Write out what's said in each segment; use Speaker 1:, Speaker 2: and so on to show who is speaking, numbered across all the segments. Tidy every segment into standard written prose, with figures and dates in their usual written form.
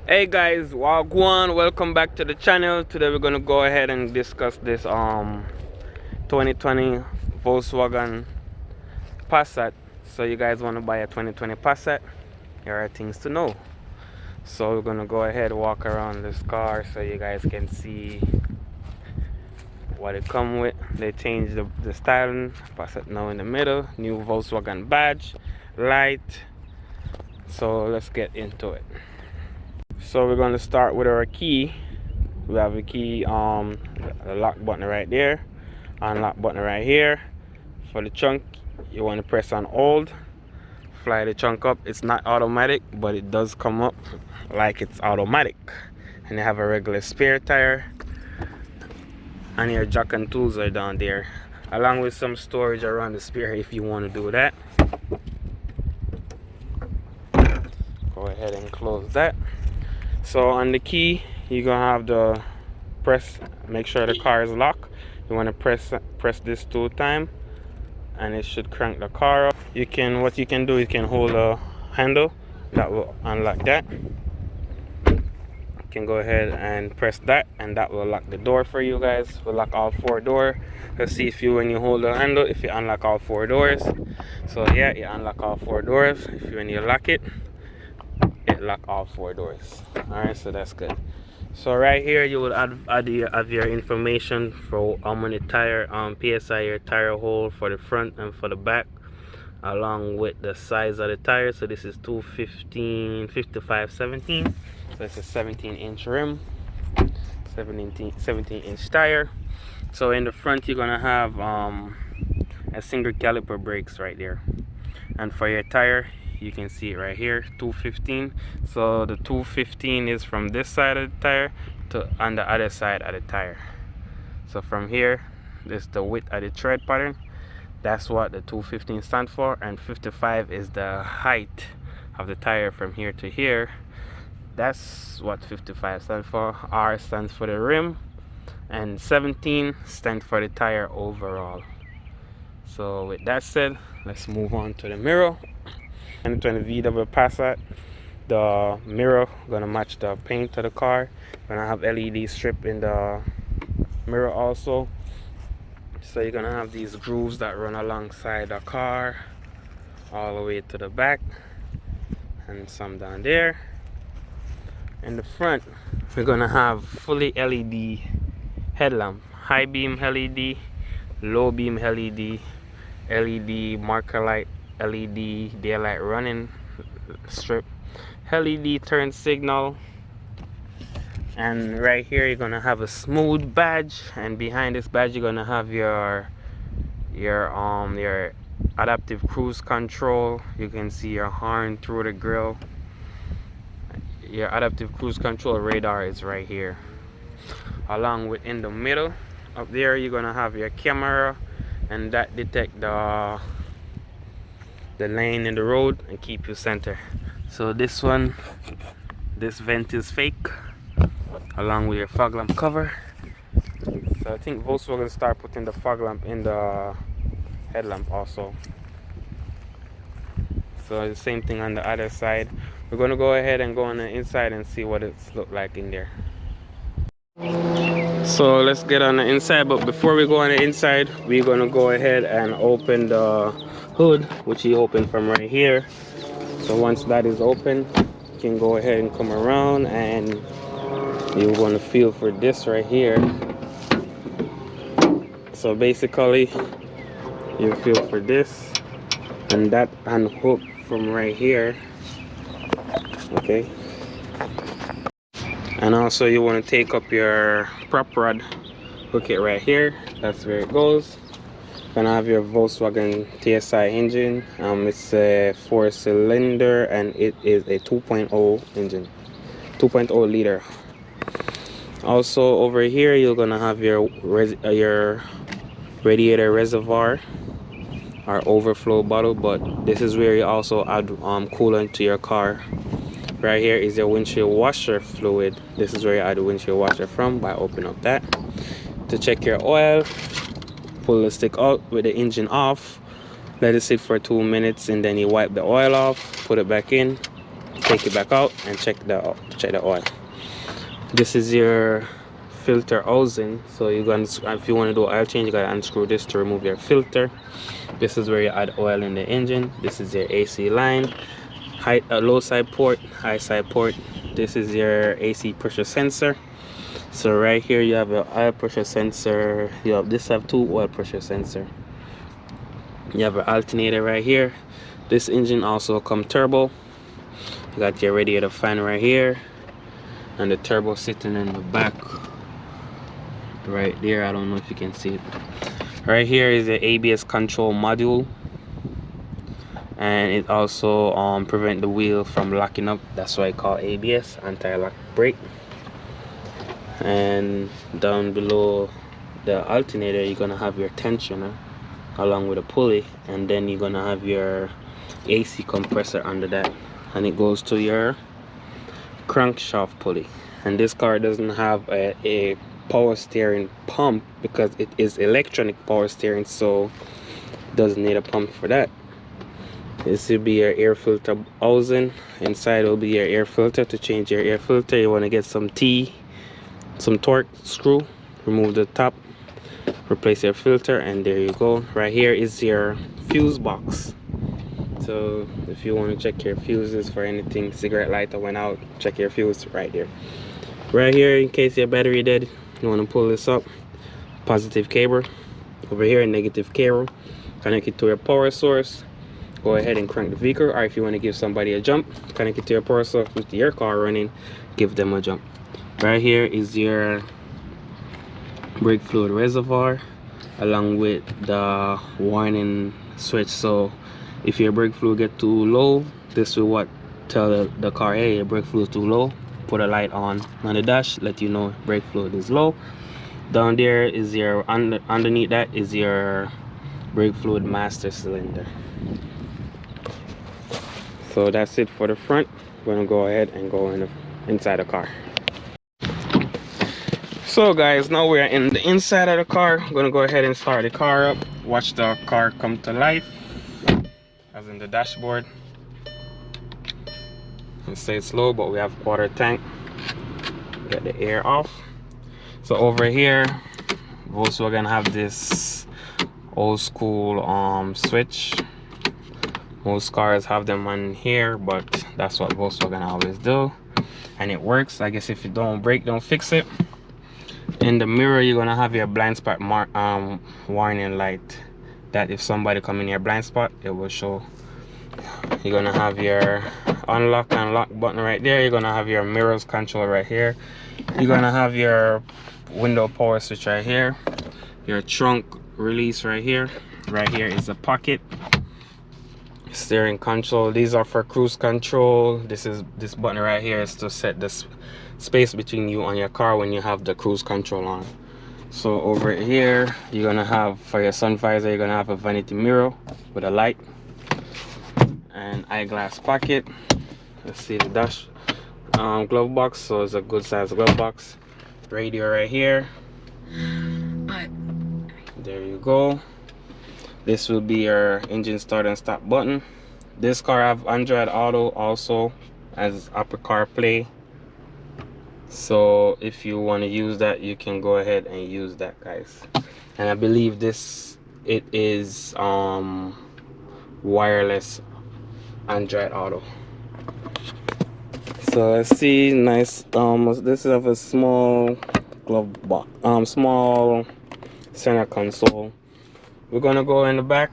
Speaker 1: Hey guys, wagwan, welcome back to the channel. Today we're gonna go ahead and discuss this 2020 Volkswagen Passat. So you guys want to buy a 2020 Passat? Here are things to know. So we're gonna go ahead and walk around this car so you guys can see what it come with. They changed the styling. Passat now in the middle, new Volkswagen badge, light. So let's get into it. So we're going to start with our key. We have a key, the lock button right there, unlock button right here. For the trunk, you want to press on hold, fly the trunk up. It's not automatic, but it does come up like it's automatic. And you have a regular spare tire, and your jack and tools are down there, along with some storage around the spare if you want to do that. Go ahead and close that. So on the key, you're gonna have the make sure the car is locked. You want to press this 2 times, and it should crank the car up. What you can do, you can hold the handle that will unlock that. You can go ahead and press that, and that will lock the door for you guys. Will lock all 4 doors. Let's see if when you hold the handle, if you unlock all 4 doors. So yeah, you unlock all 4 doors. When you lock it, it lock all 4 doors. Alright, so that's good. So right here you will add your information for how many tire psi your tire hold for the front and for the back, along with the size of the tire. So this is 215 55 17. So it's a 17-inch rim, 17-inch tire. So in the front you're gonna have a single caliper brakes right there, and for your tire, you can see it right here, 215. So the 215 is from this side of the tire to on the other side of the tire. So from here, this is the width of the tread pattern. That's what the 215 stands for, and 55 is the height of the tire from here to here. That's what 55 stands for. R stands for the rim, and 17 stands for the tire overall. So with that said, let's move on to the mirror. And 20 VW Passat, the mirror gonna match the paint of the car. Gonna have LED strip in the mirror also. So you're gonna have these grooves that run alongside the car all the way to the back, and some down there. In the front, we're gonna have fully LED headlamp, high beam LED, low beam LED, LED marker light, LED daylight running strip, LED turn signal, and right here you're gonna have a smooth badge, and behind this badge you're gonna have your adaptive cruise control. You can see your horn through the grill. Your adaptive cruise control radar is right here, along with in the middle up there you're gonna have your camera, and that detect the lane in the road and keep you center. So this vent is fake, along with your fog lamp cover. So I think Volkswagen start putting the fog lamp in the headlamp also. So the same thing on the other side. We're gonna go ahead and go on the inside and see what it's look like in there. So let's get on the inside, but before we go on the inside, we're gonna go ahead and open the hood, which you open from right here. So once that is open, you can go ahead and come around, and you want to feel for this right here. So basically you feel for this, and that unhook from right here, okay. And also you want to take up your prop rod, hook it right here. That's where it goes. Gonna have your Volkswagen TSI engine. It's a 4-cylinder, and it is a 2.0 engine, 2.0 liter. Also over here you're gonna have your radiator reservoir or overflow bottle, but this is where you also add coolant to your car. Right here is your windshield washer fluid. This is where you add the windshield washer from by opening up that. To check your oil, pull the stick out with the engine off, let it sit for 2 minutes, and then you wipe the oil off, put it back in, take it back out and check the oil. This is your filter housing. So you're gonna, if you want to do oil change, you gotta unscrew this to remove your filter. This is where you add oil in the engine. This is your AC line, low side port, high side port. This is your AC pressure sensor. So right here you have an oil pressure sensor. You have two oil pressure sensor. You have an alternator right here. This engine also come turbo. You got your radiator fan right here, and the turbo sitting in the back right there. I don't know if you can see it. Right here is the ABS control module, and it also prevent the wheel from locking up. That's why I call ABS, anti-lock brake. And down below the alternator you're gonna have your tensioner along with a pulley, and then you're gonna have your AC compressor under that, and it goes to your crankshaft pulley. And this car doesn't have a power steering pump because it is electronic power steering, so doesn't need a pump for that. This will be your air filter housing. Inside will be your air filter. To change your air filter, you want to get some torque screw, remove the top, replace your filter, and there you go. Right here is your fuse box. So if you want to check your fuses for anything, cigarette lighter went out, check your fuse right there. Right here, in case your battery dead, you want to pull this up. Positive cable. Over here, negative cable. Connect it to your power source. Go ahead and crank the vehicle, or if you want to give somebody a jump, connect it to your power source with your car running, give them a jump. Right here is your brake fluid reservoir along with the warning switch. So if your brake fluid get too low, this will tell the car, hey, your brake fluid is too low. Put a light on the dash, let you know brake fluid is low. Down there is your underneath that is your brake fluid master cylinder. So that's it for the front. We're gonna go ahead and go inside the car. So guys, now we're in the inside of the car. I'm gonna go ahead and start the car up. Watch the car come to life, as in the dashboard. It stays slow, but we have quarter tank. Get the air off. So over here, Volkswagen have this old school switch. Most cars have them on here, but that's what Volkswagen always do, and it works. I guess if you don't break, don't fix it. In the mirror, you're gonna have your blind spot warning light, that if somebody come in your blind spot, it will show. You're gonna have your unlock and lock button right there. You're gonna have your mirrors control right here. You're gonna have your window power switch right here, your trunk release right here. Right here is the pocket, steering control. These are for cruise control. This button right here is to set this space between you and your car when you have the cruise control on. So over here, you're gonna have, for your sun visor, you're gonna have a vanity mirror with a light and eyeglass pocket. Let's see the dash glove box. So it's a good size glove box. Radio right here. There you go. This will be your engine start and stop button. This car have Android Auto also as Apple CarPlay. So if you want to use that, you can go ahead and use that, guys. And I believe it is wireless Android Auto. So let's see, nice. This is a small glove box, small center console. We're gonna go in the back.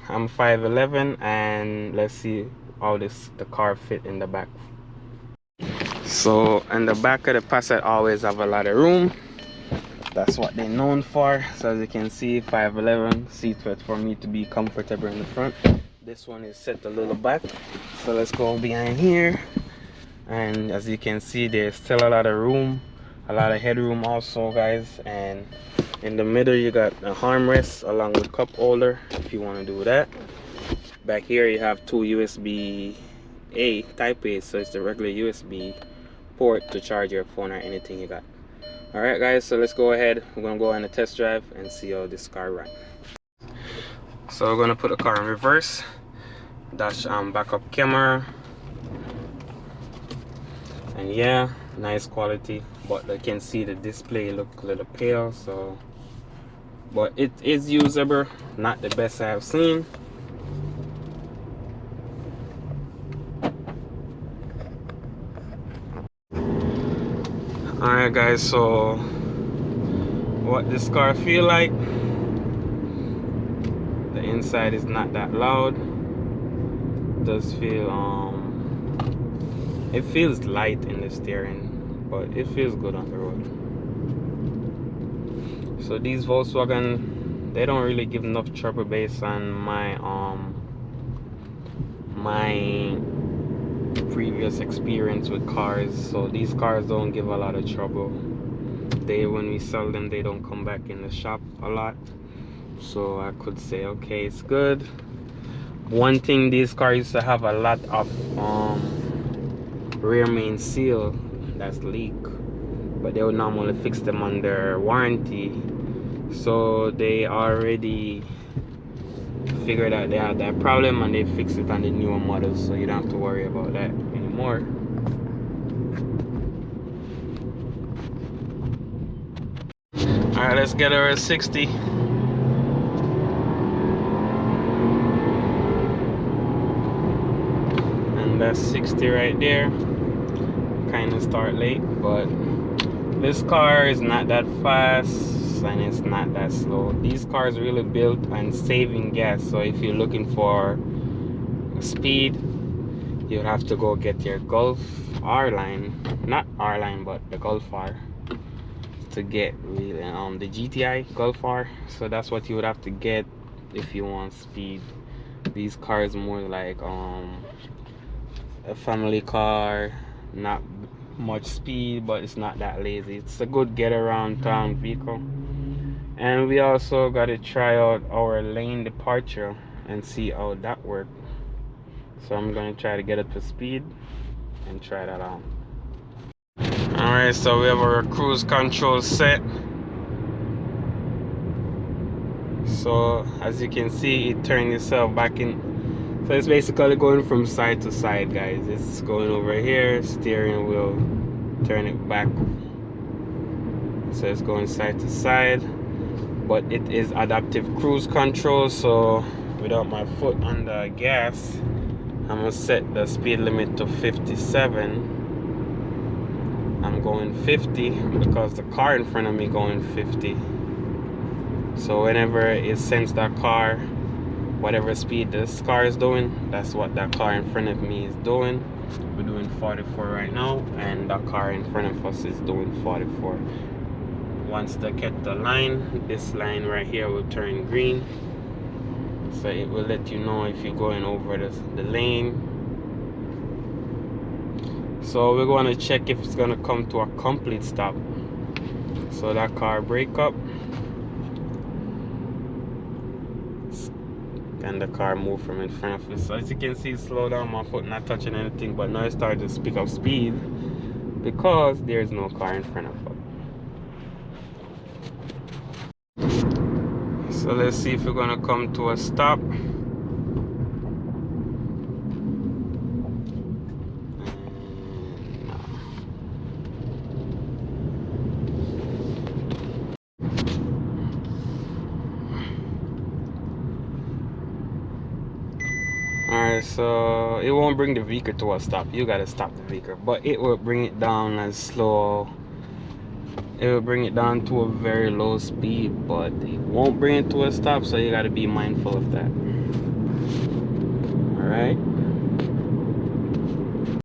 Speaker 1: I'm 5'11", and let's see how the car fit in the back. So in the back of the Passat always have a lot of room. That's what they're known for. So as you can see, 5'11", seat fit for me to be comfortable in the front. This one is set a little back. So let's go behind here. And as you can see, there's still a lot of room, a lot of headroom also, guys. And in the middle, you got a armrest along with cup holder if you want to do that. Back here, you have two USB-A Type A, so it's the regular USB port to charge your phone or anything you got. All right, guys. So let's go ahead. We're gonna go on a test drive and see how this car runs. So we're gonna put the car in reverse. Dash backup camera. And yeah, nice quality, but I can see the display look a little pale, so but it is usable, not the best I have seen. Alright guys, so what this car feel like, the inside is not that loud. It does feel it feels light in the steering, but it feels good on the road. So these Volkswagen, they don't really give enough trouble based on my my previous experience with cars. So these cars don't give a lot of trouble. When we sell them, they don't come back in the shop a lot, so I could say okay, it's good. One thing, these cars used to have a lot of rear main seal that's leak, but they would normally fix them under warranty, so they already figured out they had that problem and they fixed it on the newer models, so you don't have to worry about that anymore. Alright, let's get her at 60. And that's 60 right there. Kind of start late, but this car is not that fast and it's not that slow. These cars really built on saving gas, so if you're looking for speed, you have to go get your Golf R line, not R line, but the Golf R, to get really the GTI Golf R. So that's what you would have to get if you want speed. These cars more like a family car, not much speed, but it's not that lazy. It's a good get around town vehicle. And we also got to try out our lane departure and see how that works. So I'm going to try to get it to speed and try that out. Alright, so we have our cruise control set. So as you can see, it turned itself back in. So it's basically going from side to side, guys. It's going over here, steering wheel, turn it back. So it's going side to side, but it is adaptive cruise control. So without my foot on the gas, I'm gonna set the speed limit to 57. I'm going 50 because the car in front of me going 50. So whenever it sends that car, whatever speed this car is doing, that's what that car in front of me is doing. We're doing 44 right now, and the car in front of us is doing 44. Once they get the line, this line right here will turn green, so it will let you know if you're going over the lane. So we're going to check if it's going to come to a complete stop. So that car brake up, and the car moved from in front of us. So as you can see, slow down, my foot not touching anything, but now it started to pick up speed because there's no car in front of us. So let's see if we're gonna come to a stop. Alright, so it won't bring the vehicle to a stop. You gotta stop the vehicle, but it will bring it down as slow. It will bring it down to a very low speed, but it won't bring it to a stop, so you gotta be mindful of that.